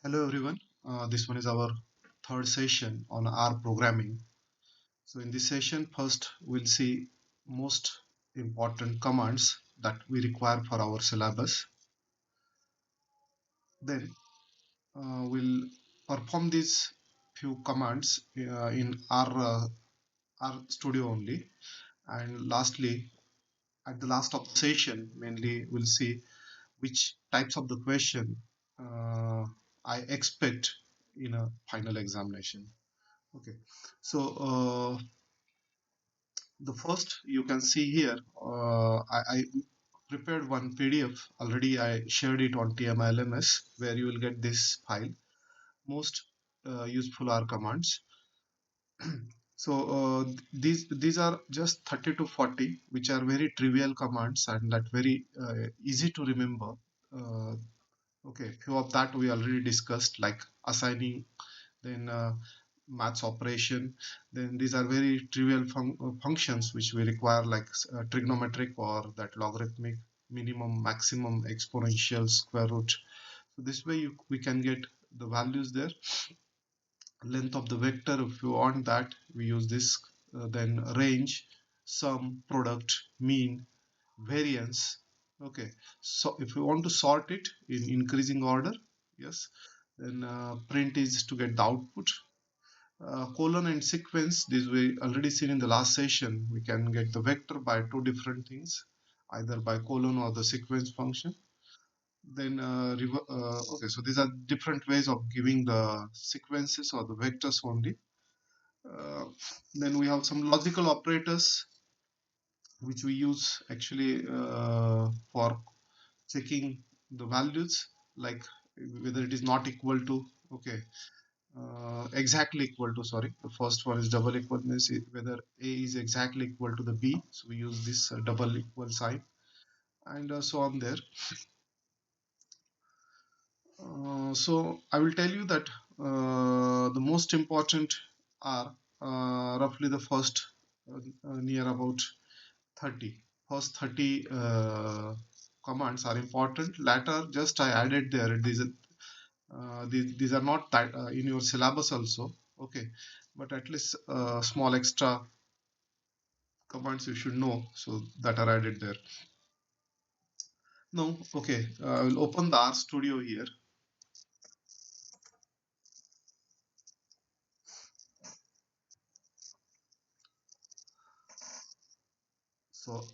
Hello everyone. This one is our third session on R programming. So in this session, first we'll see most important commands that we require for our syllabus. Then we'll perform these few commands in R Studio only. And lastly, at the last of the session, mainly we'll see which types of the question uh, I expect in a final examination. Okay, so the first you can see here, I prepared one PDF already. I shared it on TMLMS where you will get this file. Most useful are commands. So these are just 30 to 40, which are very trivial commands and that very easy to remember. Uh, okay, few of that we already discussed, like assigning, then maths operation. Then these are very trivial functions which we require, like trigonometric or that logarithmic, minimum, maximum, exponential, square root. So this way we can get the values there. Length of the vector, if you want that, we use this. Then range, sum, product, mean, variance. Okay, so if you want to sort it in increasing order, yes, then print is to get the output. Colon and sequence, this we already seen in the last session. We can get the vector by two different things, either by colon or the sequence function. Then okay, so these are different ways of giving the sequences or the vectors only. uh, then we have some logical operators which we use actually for checking the values, like whether it is not equal to, okay, exactly equal to, sorry, the first one is double equal, means whether a is exactly equal to the b, so we use this double equal sign, and so on there. So I will tell you that the most important are roughly the first near about 30, first 30 commands are important. Later just I added there, these are not that, in your syllabus also, okay, but at least small extra commands you should know, so that are added there. Now, okay, I will open the R Studio here. So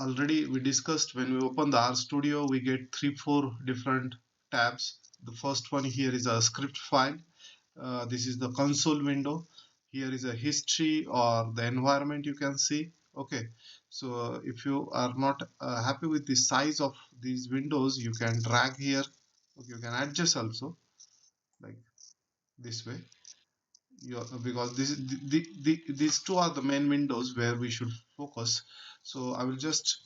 already we discussed, when we open the R Studio, we get 3-4 different tabs. The first one here is a script file. This is the console window. Here is a history or the environment you can see. Okay, so if you are not happy with the size of these windows, you can drag here. Okay, you can adjust also, like this way. Because these two are the main windows where we should focus. So I will just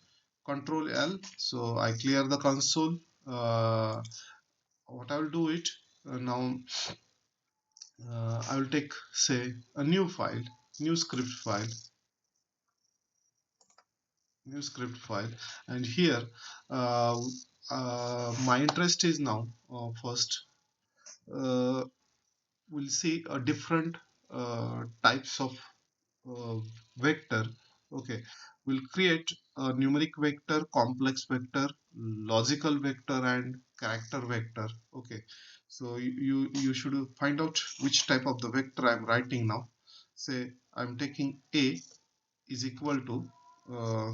Control L. So I clear the console. What I will do it now. I will take, say, a new file, new script file, new script file, and here uh, my interest is now, first uh, we'll see a different types of uh, vector. Okay, we'll create a numeric vector, complex vector, logical vector, and character vector. Okay, so you should find out which type of the vector I'm writing now. Say I'm taking a is equal to, uh,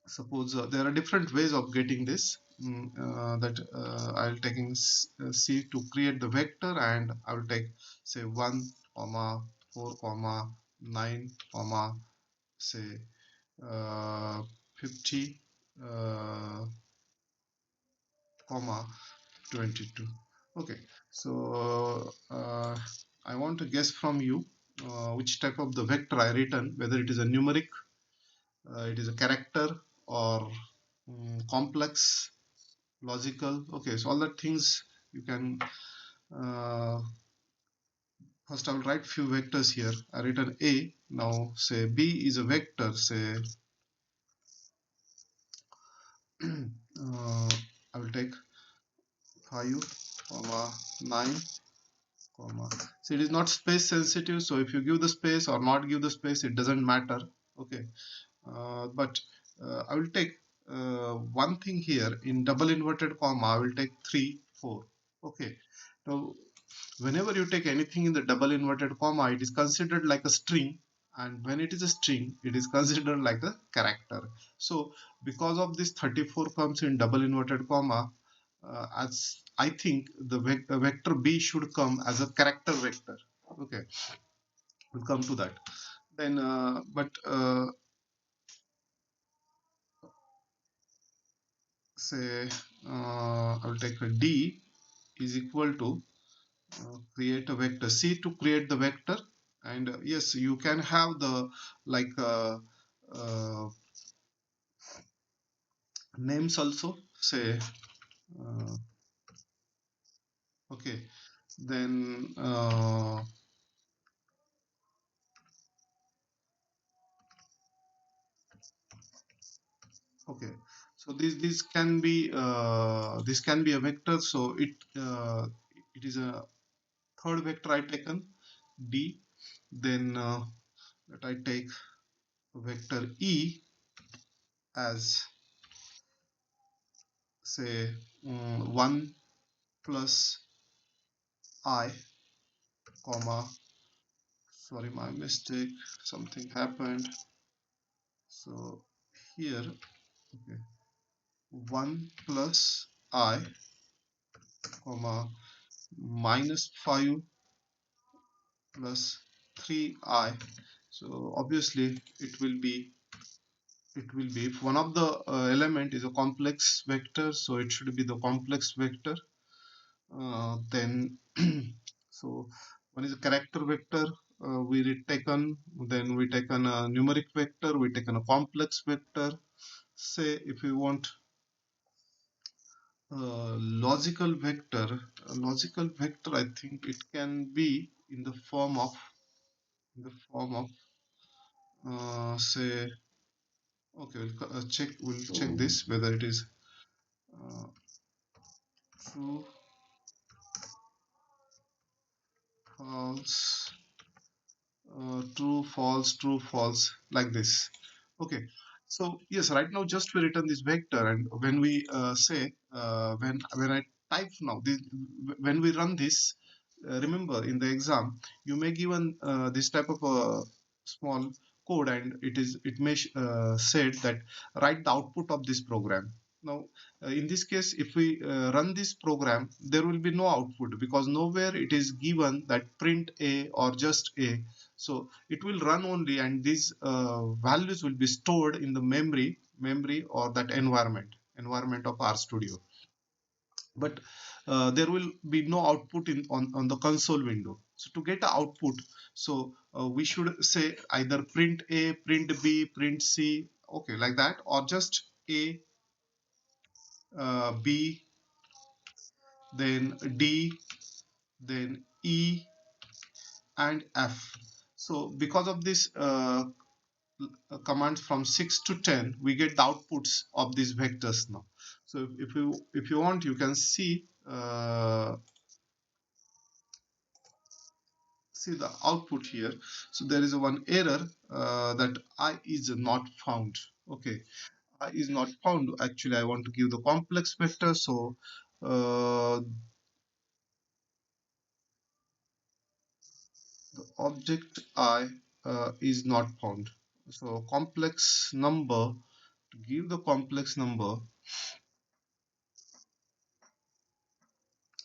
suppose there are different ways of getting this, that I'll taking C to create the vector, and I will take, say, 1 comma 4 comma 9 comma, say, 50 uh, comma 22. Okay, so I want to guess from you which type of the vector I written, whether it is a numeric, it is a character, or complex, logical. Okay, so all the things you can, uh, first I will write few vectors here. I written a. Now say b is a vector, say I will take 5 comma 9 comma. So it is not space sensitive, so if you give the space or not give the space, it doesn't matter. Okay. But I will take one thing here in double inverted comma. I will take 3 4. Okay. Now whenever you take anything in the double inverted comma, it is considered like a string, and when it is a string, it is considered like a character. So because of this 34 comes in double inverted comma, as I think the vector b should come as a character vector. Okay, we'll come to that then. But say I will take a d is equal to create a vector c to create the vector. And yes, you can have the like names also, say uh, okay, then okay, so this can be a vector, so it is a third vector I taken d. Then let I take vector e as, say 1 plus I comma, sorry, my mistake, something happened. So here, okay, 1 plus I comma minus 5 plus 3I. So obviously it will be if one of the element is a complex vector, so it should be the complex vector. Then so one is a character vector, we taken, then we taken a numeric vector, we taken a complex vector. Say if we want logical vector, I think it can be in the form of, say, okay, we'll check this whether it is uh, true, false, true, false, like this. Okay, so yes, right now just we return this vector, and when we say when I type now this, when we run this, remember in the exam you may given this type of a small code, and it may said that write the output of this program. Now in this case, if we run this program, there will be no output because nowhere it is given that print a or just a. So it will run only, and these values will be stored in the memory or that environment of RStudio. But there will be no output on the console window. So to get the output, so we should say either print a, print b, print c, okay, like that, or just a, b, then d, then e, and f. So because of this commands from 6 to 10, we get the outputs of these vectors now. So if you want, you can see the output here. So there is a one error that I is not found. Okay, I is not found. Actually, I want to give the complex vector. So the object I is not found. So complex number, to give the complex number,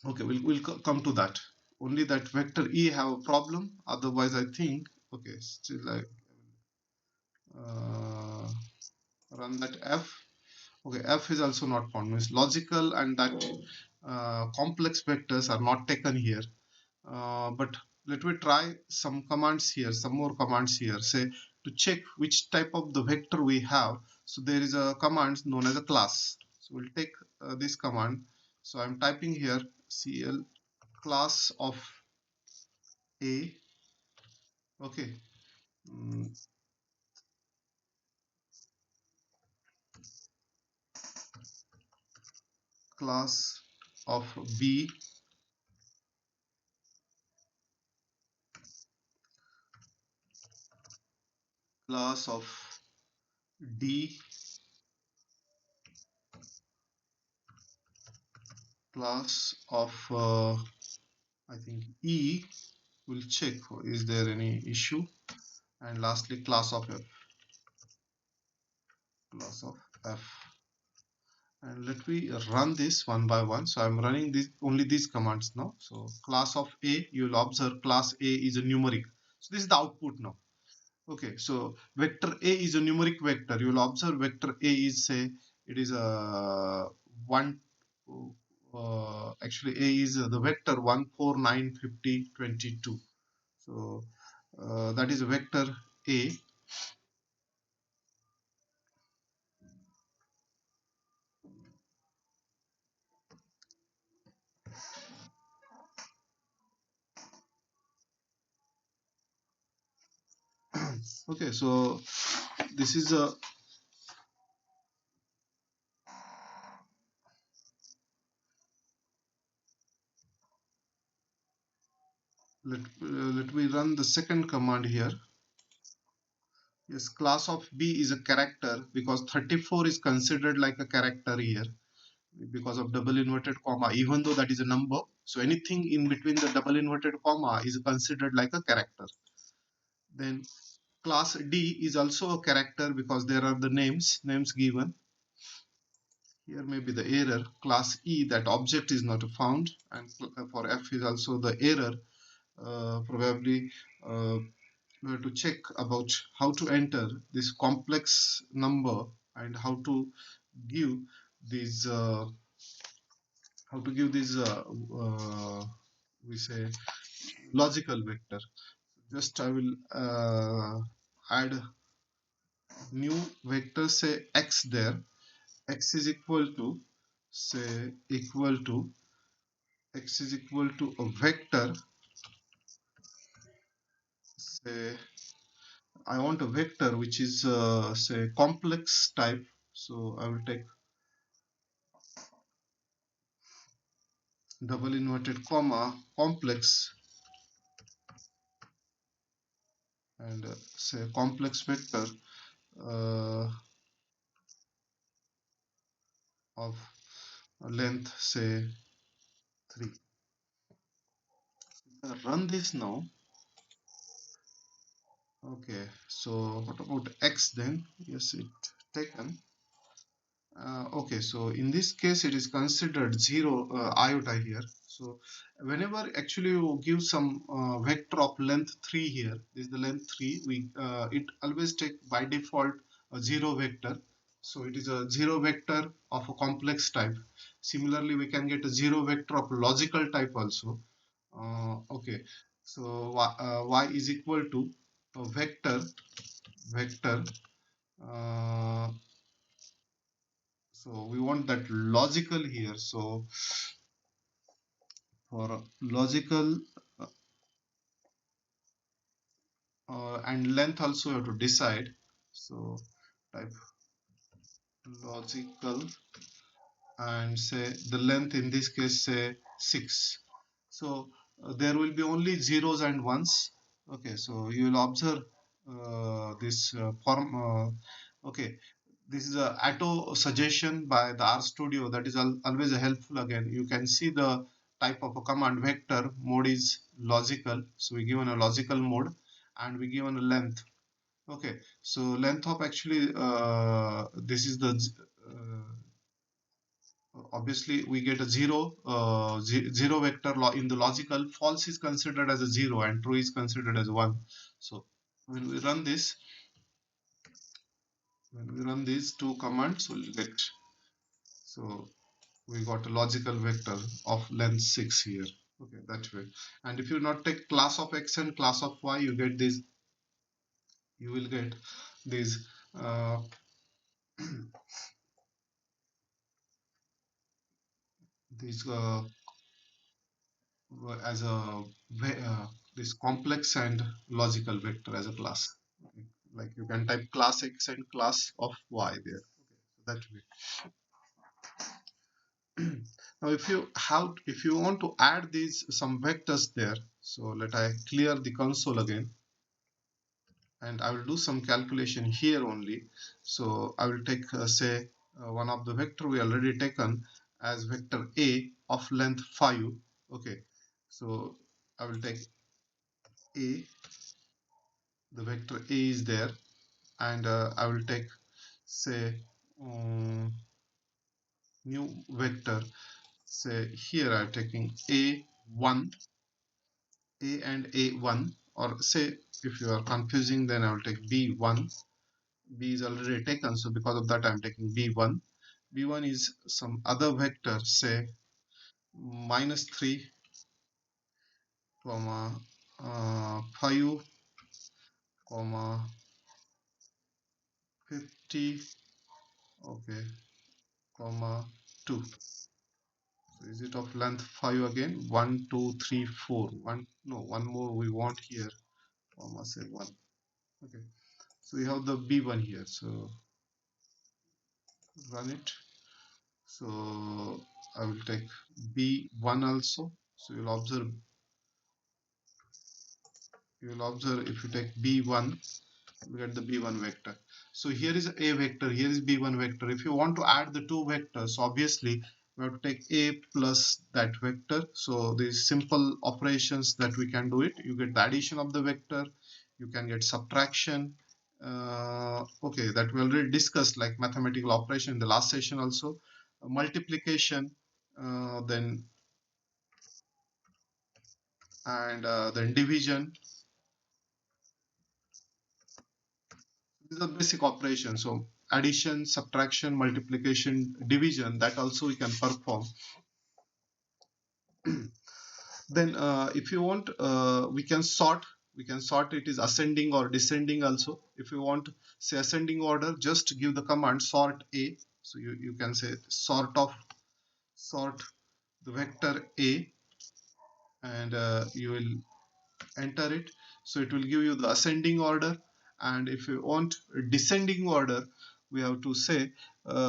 okay, we'll come to that. Only that vector e have a problem, otherwise I think, okay, still I uh, run that f. Okay, f is also not found, means logical and that complex vectors are not taken here. But let me try some commands here, some more commands here, say to check which type of the vector we have. So there is a command known as a class. So we'll take this command. So I'm typing here cl class of a. Okay, mm, class of b. class of D, class of I think E. Will check is there any issue, and lastly class of F, class of F. And let me run this one by one. So I'm running this only these commands now. So class of A, you'll observe class A is a numeric. So this is the output now. Okay, so vector A is a numeric vector. You will observe vector A is, say, it is a one. Actually, A is the vector 1, 4, 9, 50, 22. So that is a vector A. Okay, so this is a, let me run the second command here. Yes, class of B is a character because 34 is considered like a character here because of double inverted comma, even though that is a number. So anything in between the double inverted comma is considered like a character. Then class D is also a character because there are the names given. Here may be the error. Class E, that object is not found, and for F is also the error. Probably we have to check about how to enter this complex number and how to give these we say logical vector. Just I will add new vector, say x there. X is equal to, say, x is equal to a vector, say I want a vector which is say complex type. So I will take double inverted comma complex and say complex vector uh, of length, say, 3. Run this now. Okay, so what about x then? Yes, it taken. Okay, so in this case it is considered 0 iota here. So whenever actually you give some vector of length 3 here, this is the length 3, we it always take by default a 0 vector. So it is a 0 vector of a complex type. Similarly, we can get a 0 vector of logical type also. Okay, so y is equal to a vector uh, so we want that logical here. So for logical and length also you have to decide. So type logical and say the length in this case, say, 6. So there will be only zeros and ones. Okay, so you will observe this form. Okay, this is a auto suggestion by the R Studio, that is always helpful. Again, you can see the type of a command vector mode is logical. So we given a logical mode and we given a length. Okay, so length of actually this is the obviously we get a zero vector in the logical. False is considered as a 0 and true is considered as 1. So when we run this, when we run these two commands, we'll get, so we got a logical vector of length 6 here. Okay, that way. And if you not take class of x and class of y, you get this, you will get these these as a this complex and logical vector as a class. Okay. Like you can type class x and class of y there. Okay, so that way. Now if you want to add these some vectors there, so let I clear the console again. and I will do some calculation here only. So I will take say one of the vector we already taken as vector a of length 5. Okay, so I will take a, the vector a is there, and I will take say um, new vector. Say here I'm taking a1, a and a1, or say if you are confusing, then I will take b1. B is already taken, so because of that I'm taking b1. B1 is some other vector, say -3 comma 5 comma 50, okay, comma 2. So is it of length 5 again? 1 2 3 4. One, no, one more we want here, comma say 1. Okay, so we have the b1 here, so run it. So I will take b1 also. So you will observe if you take b1, we get the b1 vector. So here is a vector, here is b1 vector. If you want to add the two vectors, obviously we have to take a plus that vector. So these simple operations that we can do it. You get the addition of the vector, you can get subtraction. Okay, that we already discussed, like mathematical operation in the last session also. Multiplication, then then division. This is a basic operation. So addition, subtraction, multiplication, division, that also we can perform. Then if you want, we can sort it is ascending or descending also. If you want say ascending order, just give the command sort a. So you can say sort the vector a, and you will enter it. So it will give you the ascending order. And if you want descending order, we have to say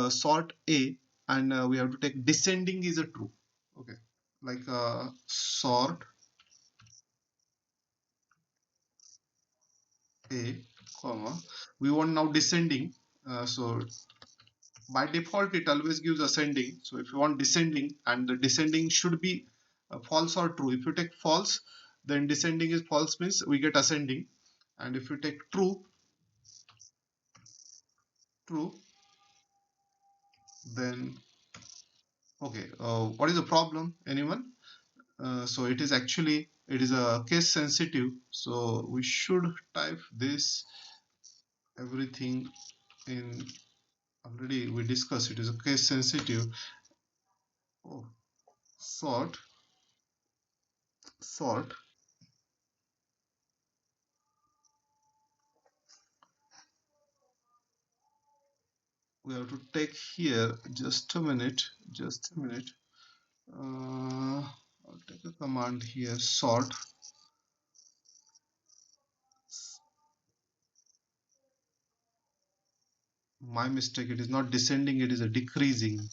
sort a, and we have to take descending is a true. Okay, like sort a, comma, we want now descending. So by default it always gives ascending. So if you want descending, and the descending should be false or true. If you take false, then descending is false, means we get ascending. And if you take true, then okay, what is the problem, anyone? So it is actually, it is a case sensitive, so we should type this everything in. Already we discussed it is a case sensitive. Oh, sort, we have to take here, just a minute. I'll take a command here, sort. My mistake, it is not descending, it is a decreasing.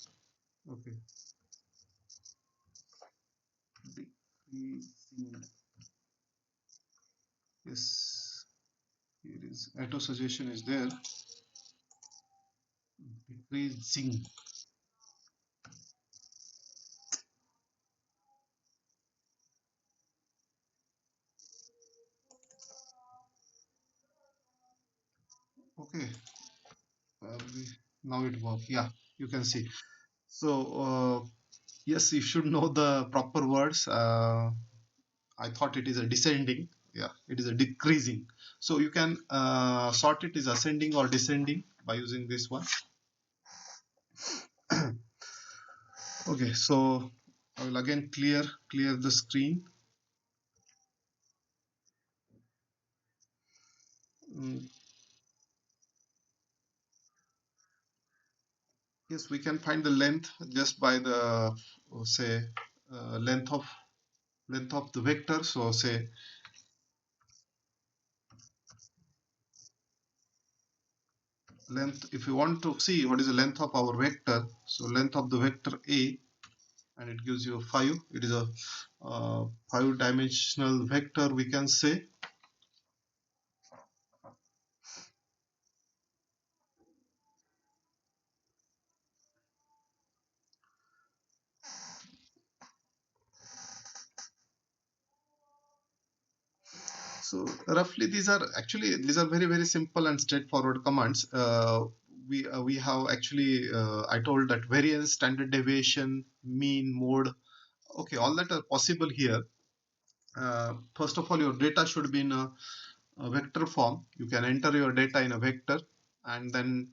Okay, decreasing. Yes, here is auto suggestion is there. Decreasing. Okay, now it works. Yeah, you can see. So yes, you should know the proper words. I thought it is a descending. Yeah, it is a decreasing. So you can sort it is ascending or descending by using this one. Okay, so I will again clear the screen. Mm, yes, we can find the length just by the say length of the vector. So say length, if you want to see what is the length of our vector, so length of the vector a, and it gives you 5. It is a 5-dimensional vector, we can say. So roughly these are very simple and straightforward commands. We have actually I told that variance, standard deviation, mean, mode. Okay, all that are possible here. First of all, your data should be in a vector form. You can enter your data in a vector, and then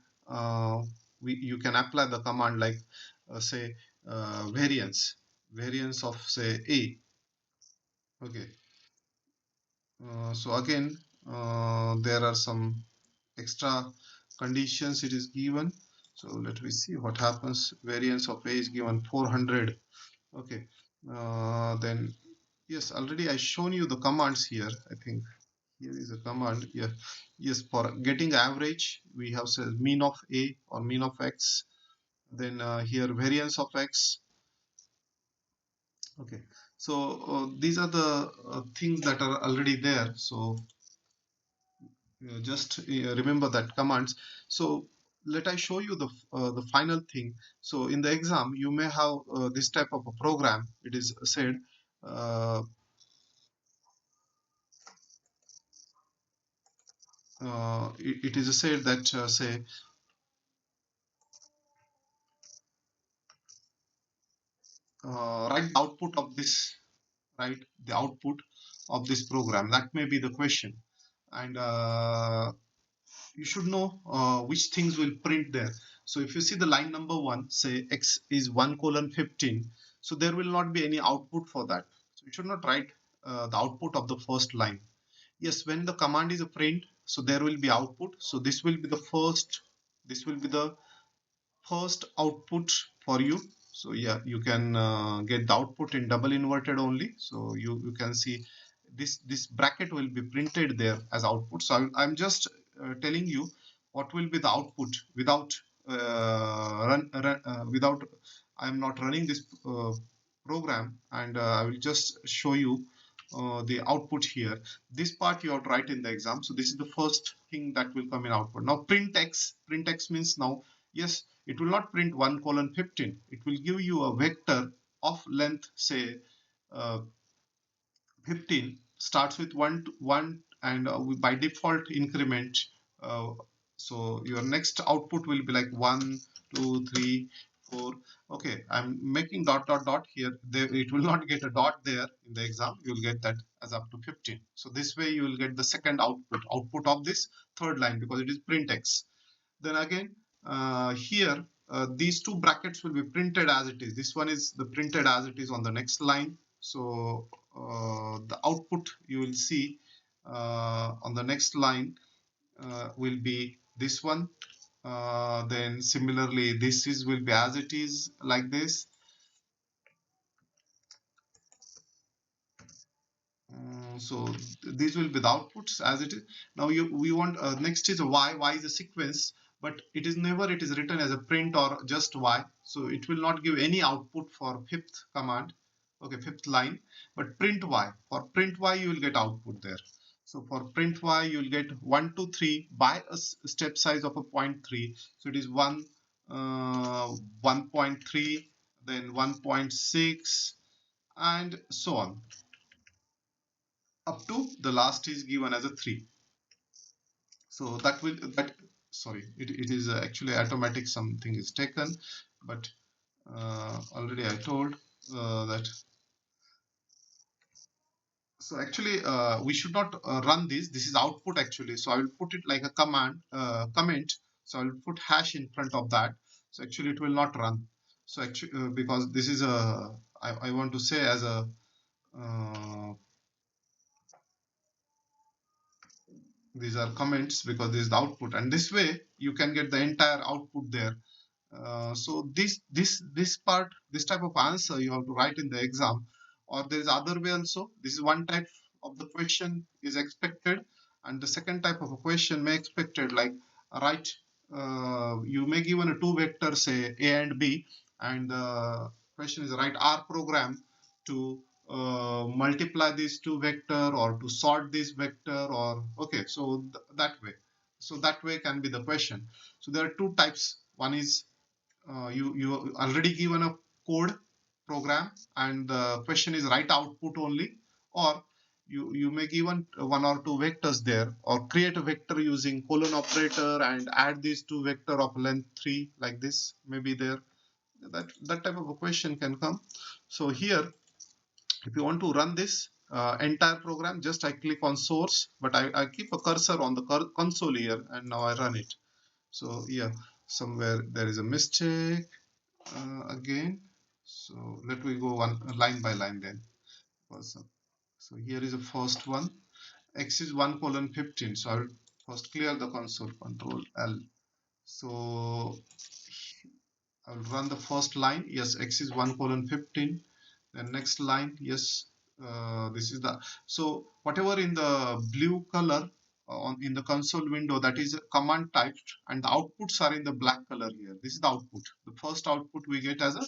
you can apply the command like say variance of say a. Okay, so again there are some extra conditions it is given. So let me see what happens. Variance of a is given 400. Okay, then yes, already I shown you the commands here. I think here is a command. Yeah, yes, for getting average we have said mean of a or mean of x. Then here variance of x. Okay, so these are the things that are already there. So just remember that commands. So let I show you the final thing. So in the exam you may have this type of a program. It is said uh, it is said that say write the output of this, right, the output of this program. That may be the question. And you should know which things will print there. So if you see the line number one, say x is 1 colon 15, so there will not be any output for that. So you should not write the output of the first line. Yes, when the command is a print, so there will be output. So this will be the first output for you. So yeah, you can get the output in double inverted only. So you can see this bracket will be printed there as output. So I'm just telling you what will be the output without without I'm not running this program, and I will just show you the output here. This part you have to write in the exam. So this is the first thing that will come in output. Now print x means now yes, it will not print 1 colon 15. It will give you a vector of length say uh, 15, starts with 1 to 1, and by default increment. uh, so your next output will be like 1 2 3 4. Okay, I'm making dot dot dot here. There it will not get a dot there in the exam. You'll get that as up to 15. So this way you will get the second output of this third line, because it is print x. Then again here these two brackets will be printed as it is. This one is the printed as it is on the next line. So the output you will see on the next line will be this one. Then similarly this is will be as it is like this. So these will be the outputs as it is. Now we want next is a y is a sequence, but it is never it is written as a print or just y. So it will not give any output for fifth command. Okay, fifth line. But print y, for print y you will get output there. So for print y you will get 1 2 3 by a step size of a 0.3. So it is 1.3, then 1.6, and so on up to the last is given as a 3. So that will that sorry, it is actually automatic, something is taken, but already I told that. So actually we should not run this is output actually. So I will put it like a comment. So I will put hash in front of that. So actually it will not run. So actually because this is a I want to say as a uh, these are comments, because this is the output, and this way you can get the entire output there. So this part, this type of answer you have to write in the exam, or there is other way also. This is one type of the question is expected, and the second type of a question may expected like write you may given a two vectors say a and b, and the question is write R program to multiply these two vector or to sort this vector, or okay, so that way. So that way can be the question. So there are two types. One is you already given a code program, and the question is write output only, or you may given one or two vectors there, or create a vector using colon operator and add these two vector of length 3 like this, maybe there. That type of a question can come. So here, if you want to run this entire program, just I click on source, but I keep a cursor on the console here, and now I run it. So yeah, somewhere there is a mistake again. So let me go one line by line then. So here is the first one. X is 1 colon 15. So I will first clear the console, control L. So I will run the first line. Yes, X is 1 colon 15. Then next line, yes, this is the, so whatever in the blue color on in the console window, that is command typed, and the outputs are in the black color here. This is the output. The first output we get as a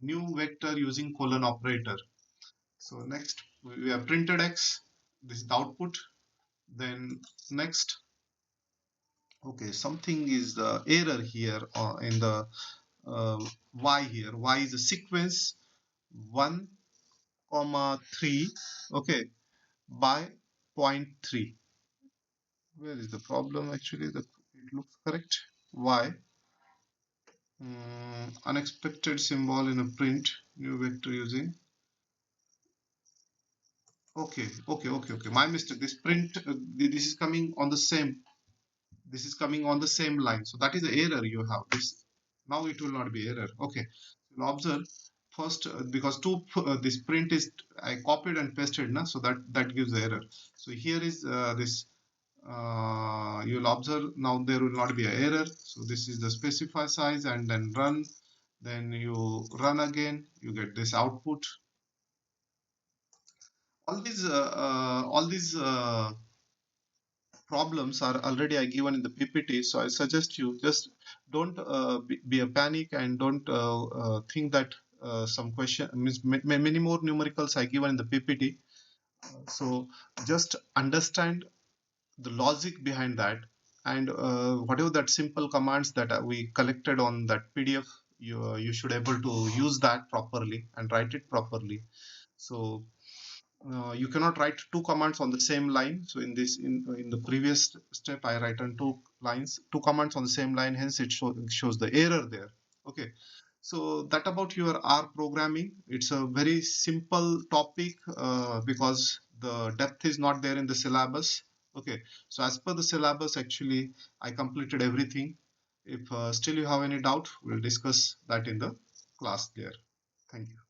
new vector using colon operator. So next we have printed X. This is the output. Then next, okay, something is the error here in the Y here. Y is a sequence 1 comma 3, okay, by 0.3. Where is the problem actually? It looks correct. Y, unexpected symbol in a print, new vector using. Okay. My mistake. This print, this is coming on the same. This is coming on the same line. So that is the error you have. This now it will not be error. Okay. You'll observe first because this print is I copied and pasted now, so that gives the error. So here is this. You'll observe now there will not be an error. So this is the specify size, and then run. Then you run again. You get this output. All these problems are already I given in the PPT. So I suggest you just don't be a panic, and don't think that some question means many more numericals I given in the PPT. So just understand the logic behind that, and whatever that simple commands that we collected on that PDF, you should able to use that properly and write it properly. So you cannot write two commands on the same line. So in the previous step I write on two commands on the same line, hence it shows the error there. Okay, so that about your R programming. It's a very simple topic because the depth is not there in the syllabus. Okay, so as per the syllabus, actually I completed everything. If still you have any doubt, we'll discuss that in the class there. Thank you.